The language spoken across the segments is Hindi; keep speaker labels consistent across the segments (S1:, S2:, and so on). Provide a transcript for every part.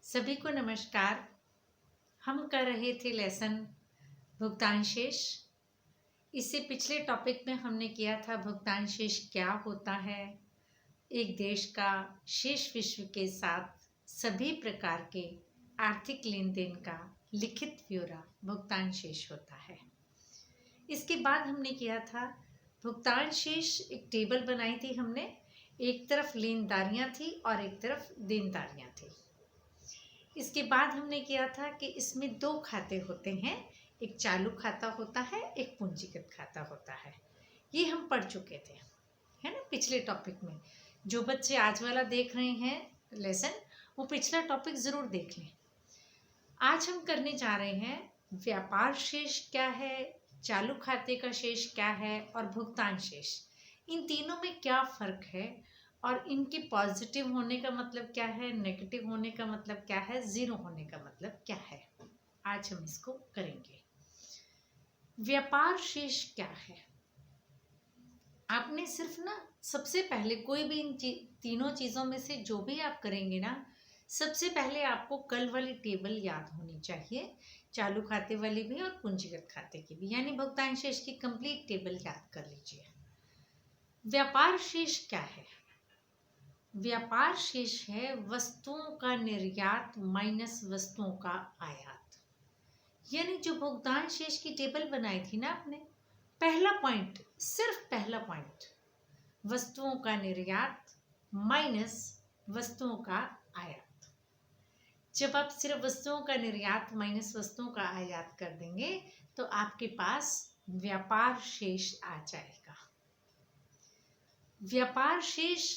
S1: सभी को नमस्कार। हम कर रहे थे लेसन भुगतान शेष। इससे पिछले टॉपिक में हमने किया था भुगतान शेष क्या होता है। एक देश का शेष विश्व के साथ सभी प्रकार के आर्थिक लेन देन का लिखित ब्यौरा भुगतान शेष होता है। इसके बाद हमने किया था भुगतान शेष। एक टेबल बनाई थी हमने, एक तरफ लेनदारियां थी और एक तरफ देनदारियां थी। इसके बाद हमने किया था कि इसमें दो खाते होते हैं, एक चालू खाता होता है, एक पूंजीगत खाता होता है। ये हम पढ़ चुके थे, है ना, पिछले टॉपिक में। जो बच्चे आज वाला देख रहे हैं लेसन, वो पिछला टॉपिक ज़रूर देख लें। आज हम करने जा रहे हैं व्यापार शेष क्या है, चालू खाते का शेष क्या है और भुगतान शेष। इन तीनों में क्या फ़र्क है और इनके पॉजिटिव होने का मतलब क्या है, नेगेटिव होने का मतलब क्या है, ज़ीरो होने का मतलब क्या है। आज हम इसको करेंगे। व्यापार शेष क्या है? आपने सिर्फ ना सबसे पहले कोई भी इन तीनों चीज़ों में से जो भी आप करेंगे ना, सबसे पहले आपको कल वाली टेबल याद होनी चाहिए, चालू खाते वाली भी और पूंजीगत खाते की भी, यानी भुगतान शेष की कंप्लीट टेबल याद कर लीजिए। व्यापार शेष क्या है? व्यापार शेष है वस्तुओं का निर्यात माइनस वस्तुओं का आयात। यानी जो भुगतान शेष की टेबल बनाई थी ना आपने, पहला पॉइंट, सिर्फ पहला पॉइंट, वस्तुओं का निर्यात माइनस वस्तुओं का आयात। जब आप सिर्फ वस्तुओं का निर्यात माइनस वस्तुओं का आयात कर देंगे तो आपके पास व्यापार शेष आ जाएगा। व्यापार शेष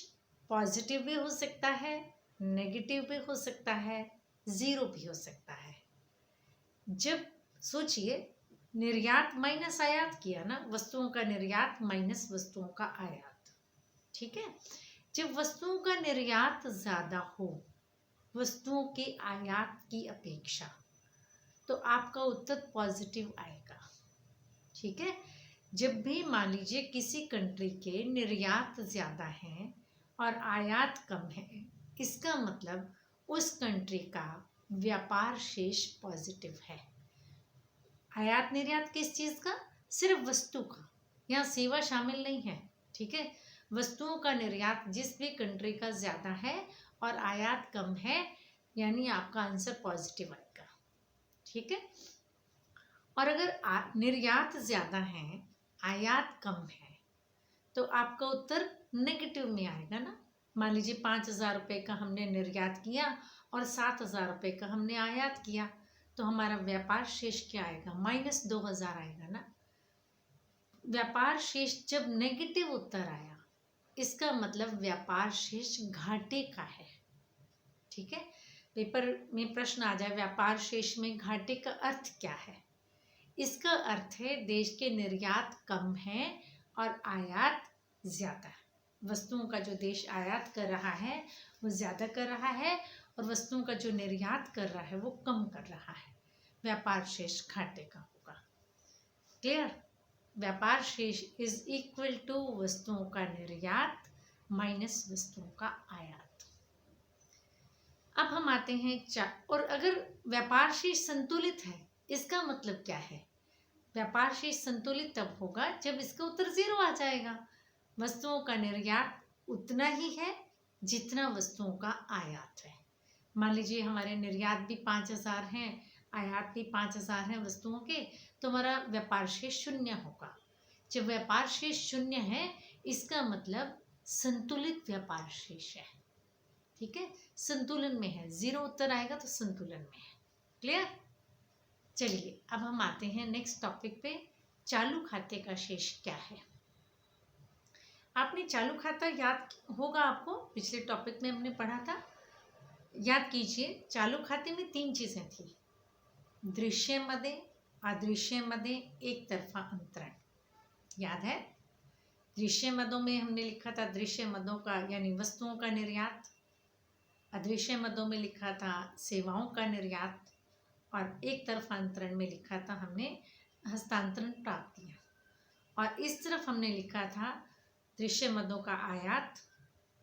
S1: पॉजिटिव भी हो सकता है, नेगेटिव भी हो सकता है, ज़ीरो भी हो सकता है। जब सोचिए, निर्यात माइनस आयात किया ना, वस्तुओं का निर्यात माइनस वस्तुओं का आयात, ठीक है। जब वस्तुओं का निर्यात ज़्यादा हो वस्तुओं के आयात की अपेक्षा, तो आपका उत्तर पॉजिटिव आएगा, ठीक है। जब भी मान लीजिए किसी कंट्री के निर्यात ज़्यादा हैं और आयात कम है, इसका मतलब उस कंट्री का व्यापार शेष पॉजिटिव है। आयात निर्यात किस चीज़ का? सिर्फ वस्तु का, यहाँ सेवा शामिल नहीं है, ठीक है। वस्तुओं का निर्यात जिस भी कंट्री का ज़्यादा है और आयात कम है, यानी आपका आंसर पॉजिटिव आएगा, ठीक है। और अगर निर्यात ज़्यादा है, आयात कम है, तो आपका उत्तर नेगेटिव में आएगा ना। मान लीजिए 5,000 रुपये का हमने निर्यात किया और 7,000 रुपये का हमने आयात किया, तो हमारा व्यापार शेष क्या आएगा? माइनस 2,000 आएगा ना। व्यापार शेष जब नेगेटिव उत्तर आया, इसका मतलब व्यापार शेष घाटे का है, ठीक है। पेपर में प्रश्न आ जाए व्यापार शेष में घाटे का अर्थ क्या है? इसका अर्थ है देश के निर्यात कम है और आयात ज़्यादा है। वस्तुओं का जो देश आयात कर रहा है वो ज़्यादा कर रहा है और वस्तुओं का जो निर्यात कर रहा है वो कम कर रहा है। व्यापार शेष घाटे का होगा। क्लियर? व्यापार शेष इज इक्वल टू वस्तुओं का निर्यात माइनस वस्तुओं का आयात। अब हम आते हैं और अगर व्यापार शेष संतुलित है, इसका मतलब क्या है? व्यापार शेष संतुलित तब होगा जब इसका उत्तर ज़ीरो आ जाएगा। वस्तुओं का निर्यात उतना ही है जितना वस्तुओं का आयात है। मान लीजिए हमारे निर्यात भी 5,000 हैं, आयात भी 5,000 हैं वस्तुओं के, तो हमारा व्यापार शेष शून्य होगा। जब व्यापार शेष शून्य है, इसका मतलब संतुलित व्यापार शेष है, ठीक है, संतुलन में है। ज़ीरो उत्तर आएगा तो संतुलन में है। क्लियर? चलिए अब हम आते हैं नेक्स्ट टॉपिक पे, चालू खाते का शेष क्या है। आपने चालू खाता याद होगा, आपको पिछले टॉपिक में हमने पढ़ा था, याद कीजिए। चालू खाते में 3 चीज़ें थी, दृश्य मदे, अदृश्य मदे, एक तरफा अंतरण। याद है? दृश्य मदों में हमने लिखा था दृश्य मदों का यानी वस्तुओं का निर्यात, अदृश्य मदों में लिखा था सेवाओं का निर्यात, और एक तरफा अंतरण में लिखा था हमने हस्तांतरण प्राप्तियाँ। और इस तरफ हमने लिखा था दृश्य मदों का आयात,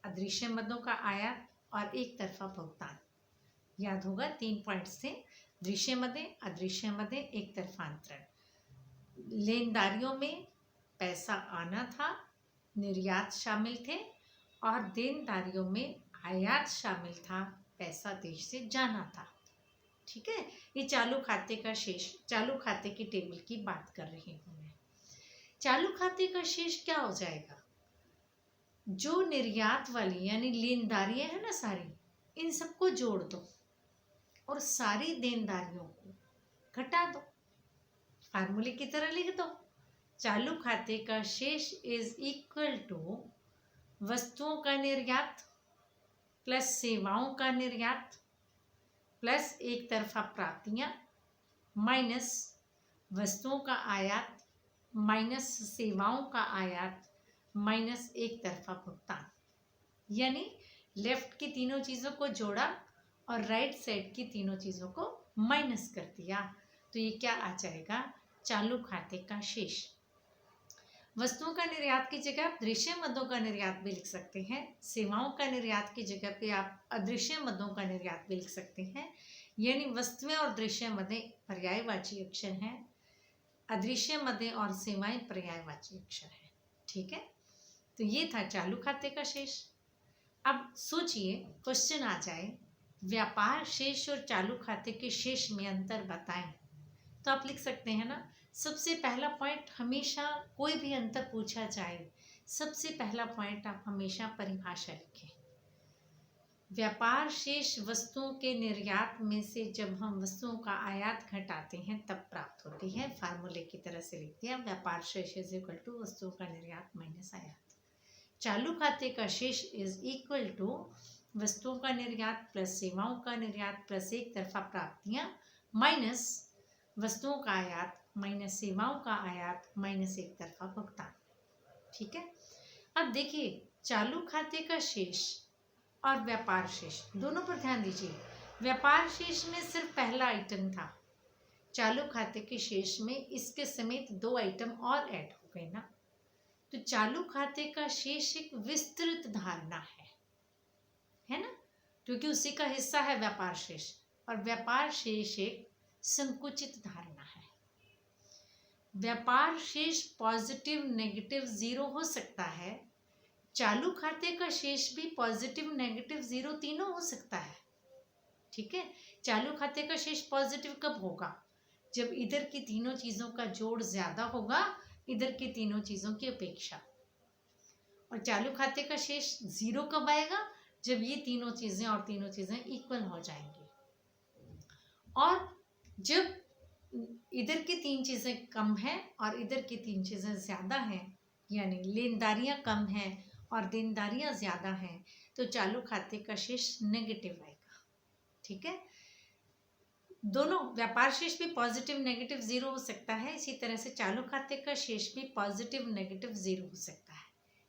S1: अदृश्य मदों का आयात और एक तरफा भुगतान। याद होगा 3 पॉइंट्स थे, दृश्यमध्ये, अदृश्यमध्ये, एक तरफांतरण। लेनदारियों में पैसा आना था, निर्यात शामिल थे, और देनदारियों में आयात शामिल था, पैसा देश से जाना था। ठीक है, ये चालू खाते का शेष, चालू खाते की टेबल की बात कर रही हूँ मैं। चालू खाते का शेष क्या हो जाएगा? जो निर्यात वाली यानी लेनदारियां है ना सारी, इन सबको जोड़ दो और सारी देनदारियों को घटा दो, फार्मूले की तरह लिख दो। चालू खाते का शेष इज इक्वल टू वस्तुओं का निर्यात प्लस सेवाओं का निर्यात प्लस एक तरफा प्राप्तियां माइनस वस्तुओं का आयात माइनस सेवाओं का आयात माइनस एक तरफा भुगतान। यानी लेफ्ट की तीनों चीज़ों को जोड़ा और राइट साइड की तीनों चीज़ों को माइनस कर दिया, तो ये क्या आ जाएगा? चालू खाते का शेष। वस्तुओं का निर्यात की जगह आप दृश्य मदों का निर्यात भी लिख सकते हैं, सेवाओं का निर्यात की जगह पे आप अदृश्य मदों का निर्यात भी लिख सकते हैं। यानी वस्तुएं और दृश्य मदें पर्यायवाची अक्षर हैं, अदृश्य मदें और सेवाएं पर्यायवाची अक्षर हैं। ठीक है, तो ये था चालू खाते का शेष। अब सोचिए, क्वेश्चन आ जाए व्यापार शेष और चालू खाते के शेष में अंतर बताएं, तो आप लिख सकते हैं ना। सबसे पहला पॉइंट, हमेशा कोई भी अंतर पूछा जाए, सबसे पहला पॉइंट आप हमेशा परिभाषा लिखें। व्यापार शेष वस्तुओं के निर्यात में से जब हम वस्तुओं का आयात घटाते हैं तब प्राप्त होती है। फार्मूले की तरह से लिख दिया, व्यापार शेष इज इक्वल टू वस्तुओं का निर्यात माइनस आयात। चालू खाते का शेष इज इक्वल टू वस्तुओं का निर्यात प्लस सेवाओं का निर्यात प्लस एक तरफा प्राप्तियां माइनस वस्तुओं का आयात माइनस सेवाओं का आयात माइनस एक तरफा भुगतान। ठीक है, अब देखिए चालू खाते का शेष और व्यापार शेष दोनों पर ध्यान दीजिए। व्यापार शेष में सिर्फ पहला आइटम था, चालू खाते के शेष में इसके समेत 2 आइटम और ऐड हो गए ना। तो चालू खाते का शेष एक विस्तृत धारणा है ना, क्योंकि उसी का हिस्सा है व्यापार शेष, और व्यापार शेष एक संकुचित धारणा है। व्यापार शेष पॉजिटिव नेगेटिव जीरो हो सकता है, चालू खाते का शेष भी पॉजिटिव नेगेटिव जीरो तीनों हो सकता है। ठीक है, चालू खाते का शेष पॉजिटिव कब होगा? जब इधर की तीनों चीजों का जोड़ ज्यादा होगा इधर की तीनों चीजों की अपेक्षा। और चालू खाते का शेष जीरो कब आएगा? जब ये तीनों चीजें और तीनों चीजें इक्वल हो जाएंगी। और जब इधर की 3 चीजें कम हैं और इधर की 3 चीजें ज्यादा हैं, यानी लेनदारियां कम हैं और देनदारियां ज्यादा हैं, तो चालू खाते का शेष नेगेटिव आएगा। ठीक है, दोनों व्यापार शेष भी पॉजिटिव नेगेटिव जीरो हो सकता है, इसी तरह से चालू खाते का शेष भी पॉजिटिव नेगेटिव जीरो हो सकता है।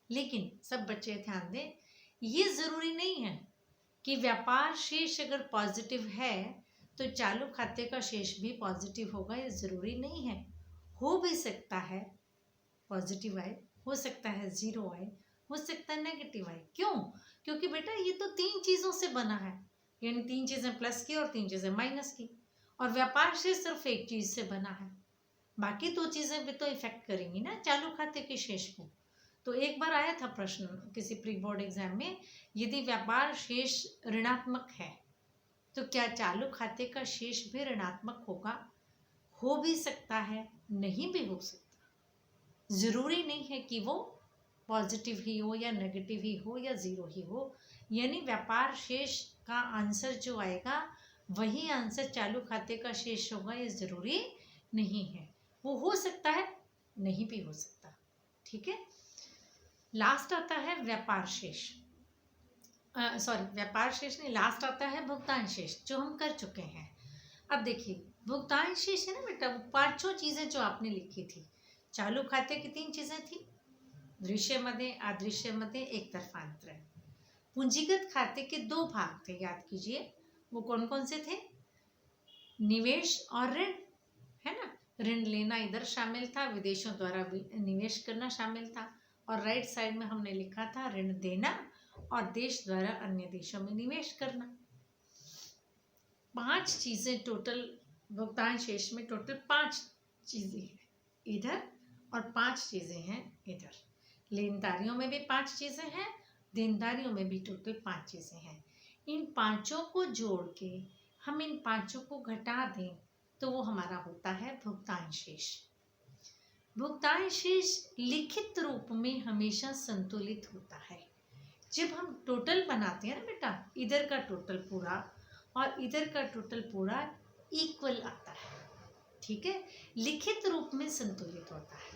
S1: लेकिन सब बच्चे ध्यान दें, ये जरूरी नहीं है कि व्यापार शेष अगर पॉजिटिव है तो चालू खाते का शेष भी पॉजिटिव होगा, ये जरूरी नहीं है। हो भी सकता है पॉजिटिव आए, हो सकता है जीरो आए, हो सकता है नेगेटिव आए। क्यों? क्योंकि बेटा ये तो 3 चीजों से बना है, यानी 3 चीजें प्लस की और 3 चीजें माइनस की, और व्यापार शेष सिर्फ एक चीज से बना है, बाकी 2 चीजें भी तो इफेक्ट करेंगी ना चालू खाते के शेष को। तो एक बार आया था प्रश्न किसी प्री बोर्ड एग्जाम में, यदि व्यापार शेष ऋणात्मक है तो क्या चालू खाते का शेष भी ऋणात्मक होगा? हो भी सकता है, नहीं भी हो सकता। जरूरी नहीं है कि वो पॉजिटिव ही हो या नेगेटिव ही हो या जीरो ही हो। यानी व्यापार शेष का आंसर जो आएगा वही आंसर चालू खाते का शेष होगा, ये जरूरी नहीं है। वो हो सकता है, नहीं भी हो सकता। ठीक है, लास्ट आता है व्यापार शेष, व्यापार शेष नहीं, लास्ट आता है भुगतान शेष, जो हम कर चुके हैं। अब देखिए भुगतान शेष है ना बेटा, वो 5 चीजें जो आपने लिखी थी। चालू खाते की 3 चीजें थी, दृश्य मदे, अदृश्य मदे, एक तरफांतरण। पूंजीगत खाते के 2 भाग थे, याद कीजिए। वो कौन कौन से थे? निवेश और ऋण, है ना। ऋण लेना इधर शामिल था, विदेशों द्वारा निवेश करना शामिल था, और राइट साइड में हमने लिखा था ऋण देना और देश द्वारा अन्य देशों में निवेश करना। 5 चीजें टोटल, भुगतान शेष में टोटल 5 चीजें हैं इधर और 5 चीजें हैं इधर। लेनदारियों में भी 5 चीजें हैं, देनदारियों में भी टोटल 5 चीजें हैं। इन पांचों को जोड़ के हम इन पांचों को घटा दें तो वो हमारा होता है भुगतान शेष। भुगतान शेष लिखित रूप में हमेशा संतुलित होता है। जब हम टोटल बनाते हैं ना बेटा, इधर का टोटल पूरा और इधर का टोटल पूरा इक्वल आता है, ठीक है, लिखित रूप में संतुलित होता है।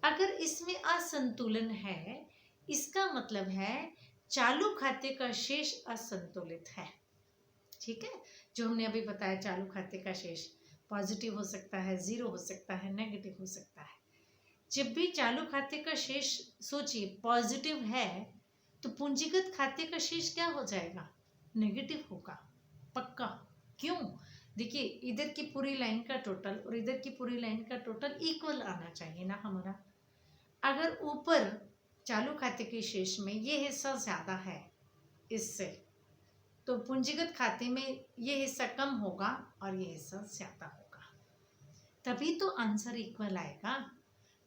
S1: अगर इसमें असंतुलन है, इसका मतलब है चालू खाते का शेष असंतुलित है, ठीक है। जो हमने अभी बताया, चालू खाते का शेष पॉजिटिव हो सकता है, जीरो हो सकता है, नेगेटिव हो सकता है। जब भी चालू खाते का शेष सोचिए पॉजिटिव है तो पूंजीगत खाते का शेष क्या हो जाएगा, नेगेटिव होगा, पक्का। क्यों? देखिए, इधर की पूरी लाइन का टोटल और इधर की पूरी लाइन का टोटल इक्वल आना चाहिए ना हमारा। अगर ऊपर चालू खाते के शेष में ये हिस्सा ज्यादा है इससे, तो पूंजीगत खाते में ये हिस्सा कम होगा और ये हिस्सा ज्यादा होगा, तभी तो आंसर इक्वल आएगा।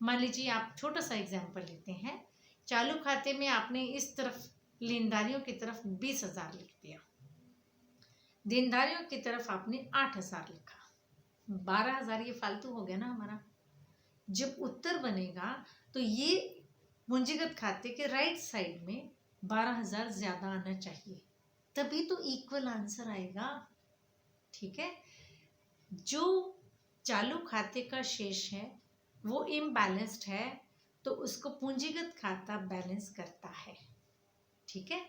S1: मान लीजिए आप छोटा सा एग्जाम्पल लेते हैं, चालू खाते में आपने इस तरफ लेनदारियों की तरफ 20,000 लिख दिया, देनदारियों की तरफ आपने 8,000 लिखा, 12,000 ये फालतू हो गया ना हमारा। जब उत्तर बनेगा तो ये पूंजीगत खाते के राइट साइड में 12,000 ज्यादा आना चाहिए, तभी तो इक्वल आंसर आएगा, ठीक है। जो चालू खाते का शेष है वो इम्बैलेंस्ड है तो उसको पूंजीगत खाता बैलेंस करता है, ठीक है।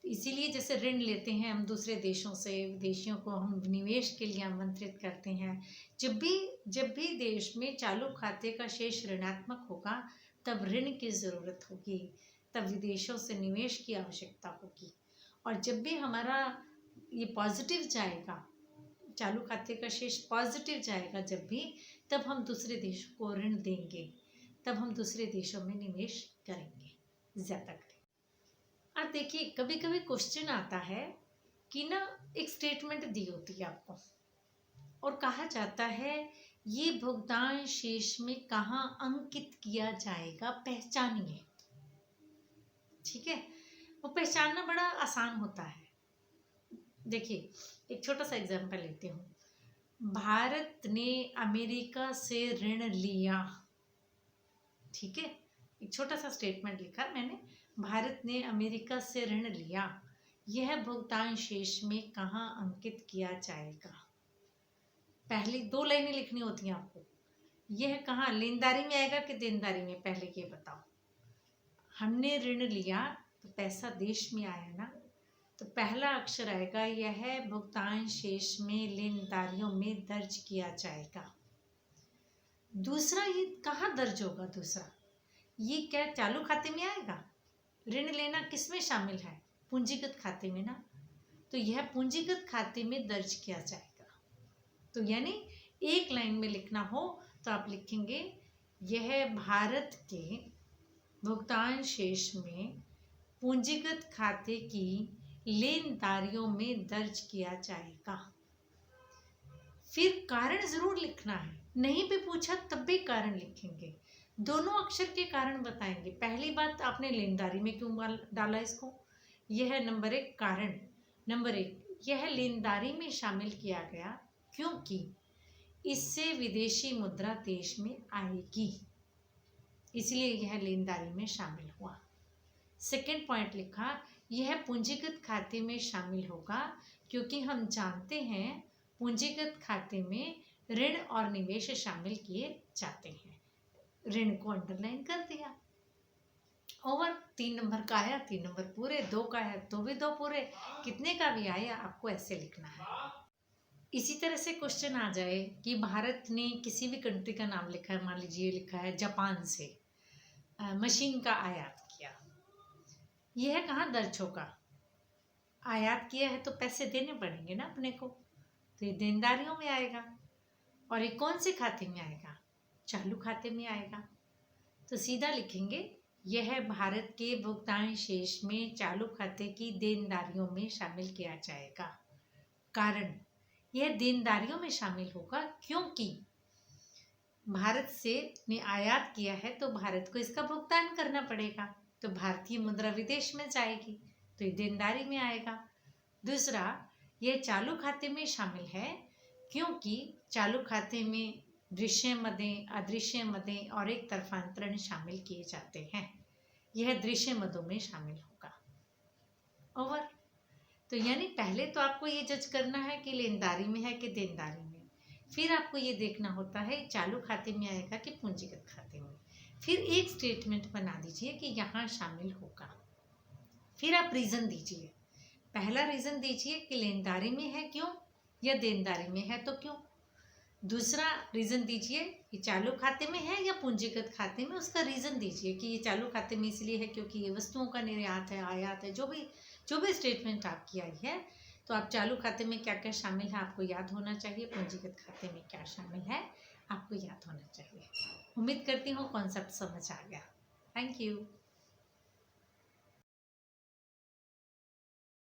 S1: इसीलिए जैसे ऋण लेते हैं हम दूसरे देशों से, विदेशियों को हम निवेश के लिए आमंत्रित करते हैं। जब भी देश में चालू खाते का शेष ऋणात्मक होगा तब ऋण की ज़रूरत होगी, तब विदेशों से निवेश की आवश्यकता होगी। और जब भी हमारा ये पॉजिटिव जाएगा, चालू खाते का शेष पॉजिटिव जाएगा जब भी, तब हम दूसरे देशों को ऋण देंगे, तब हम दूसरे देशों में निवेश करेंगे, ज़्यादा करेंगे। अब देखिए, कभी कभी क्वेश्चन आता है कि ना एक स्टेटमेंट दी होती है आपको और कहा जाता है ये भुगतान शेष में कहाँ अंकित किया जाएगा, पहचानिए, ठीक है। वो पहचानना बड़ा आसान होता है। देखिए, एक छोटा सा एग्जांपल लेते हूँ, भारत ने अमेरिका से ऋण लिया, ठीक है। एक छोटा सा स्टेटमेंट लिखा मैंने, भारत ने अमेरिका से ऋण लिया, यह भुगतान शेष में कहाँ अंकित किया जाएगा। पहली 2 लाइनें लिखनी होती हैं आपको। यह कहाँ, लेनदारी में आएगा कि देनदारी में, पहले ये बताओ। हमने ऋण लिया तो पैसा देश में आया ना, तो पहला अक्षर आएगा, यह भुगतान शेष में लेनदारियों में दर्ज किया जाएगा। दूसरा ये कहाँ दर्ज होगा, दूसरा ये क्या चालू खाते में आएगा, ऋण लेना किस में शामिल है, पूंजीगत खाते में ना, तो यह पूंजीगत खाते में दर्ज किया जाएगा। तो यानी एक लाइन में लिखना हो तो आप लिखेंगे यह भारत के भुगतान शेष में पूंजीगत खाते की लेनदारियों में दर्ज किया जाएगा। फिर कारण जरूर लिखना है, नहीं भी पूछा तब भी कारण लिखेंगे, दोनों अक्षर के कारण बताएंगे। पहली बात, आपने लेनदारी में क्यों डाला इसको, यह है नंबर 1 कारण। नंबर 1, यह लेनदारी में शामिल किया गया क्योंकि इससे विदेशी मुद्रा देश में आएगी, इसलिए यह लेनदारी में शामिल हुआ। सेकेंड पॉइंट लिखा, यह पूंजीगत खाते में शामिल होगा क्योंकि हम जानते हैं पूंजीगत खाते में ऋण और निवेश शामिल किए जाते हैं। ऋण को अंडरलाइन कर दिया। ओवर 3 नंबर का आया, 3 नंबर पूरे, 2 का है तो भी 2 पूरे, कितने का भी आया आपको ऐसे लिखना है। इसी तरह से क्वेश्चन आ जाए कि भारत ने किसी भी कंट्री का नाम लिखा है, मान लीजिए लिखा है जापान से मशीन का आयात किया, यह कहाँ दर्ज होगा, आयात किया है तो पैसे देने पड़ेंगे ना अपने को, तो ये देनदारियों में आएगा। और ये कौन से खाते में आएगा, चालू खाते में आएगा। तो सीधा लिखेंगे यह भारत के भुगतान शेष में चालू खाते की देनदारियों में शामिल किया जाएगा। कारण, यह देनदारियों में शामिल होगा, क्योंकि भारत से ने आयात किया है तो भारत को इसका भुगतान करना पड़ेगा, तो भारतीय मुद्रा विदेश में जाएगी तो ये देनदारी में आएगा। दूसरा, यह चालू खाते में शामिल है क्योंकि चालू खाते में दृश्य मदें, अदृश्य मदें और एक तरफांतरण शामिल किए जाते हैं। यह दृश्य मदों में शामिल होगा। ओवर। तो यानी पहले तो आपको ये जज करना है कि लेनदारी में है कि देनदारी में, फिर आपको ये देखना होता है चालू खाते में आएगा कि पूंजीगत खाते में, फिर एक स्टेटमेंट बना दीजिए कि यहाँ शामिल होगा, फिर आप रीज़न दीजिए। पहला रीज़न दीजिए कि लेनदारी में है क्यों, या देनदारी में है तो क्यों। दूसरा रीज़न दीजिए कि चालू खाते में है या पूंजीगत खाते में, उसका रीज़न दीजिए कि ये चालू खाते में इसलिए है क्योंकि ये वस्तुओं का निर्यात है, आयात है, जो भी स्टेटमेंट आपकी आई है। तो आप चालू खाते में क्या क्या शामिल है आपको याद होना चाहिए, पूंजीगत खाते में क्या शामिल है आपको याद होना चाहिए। उम्मीद करती हूँ कॉन्सेप्ट समझ आ गया। Thank you.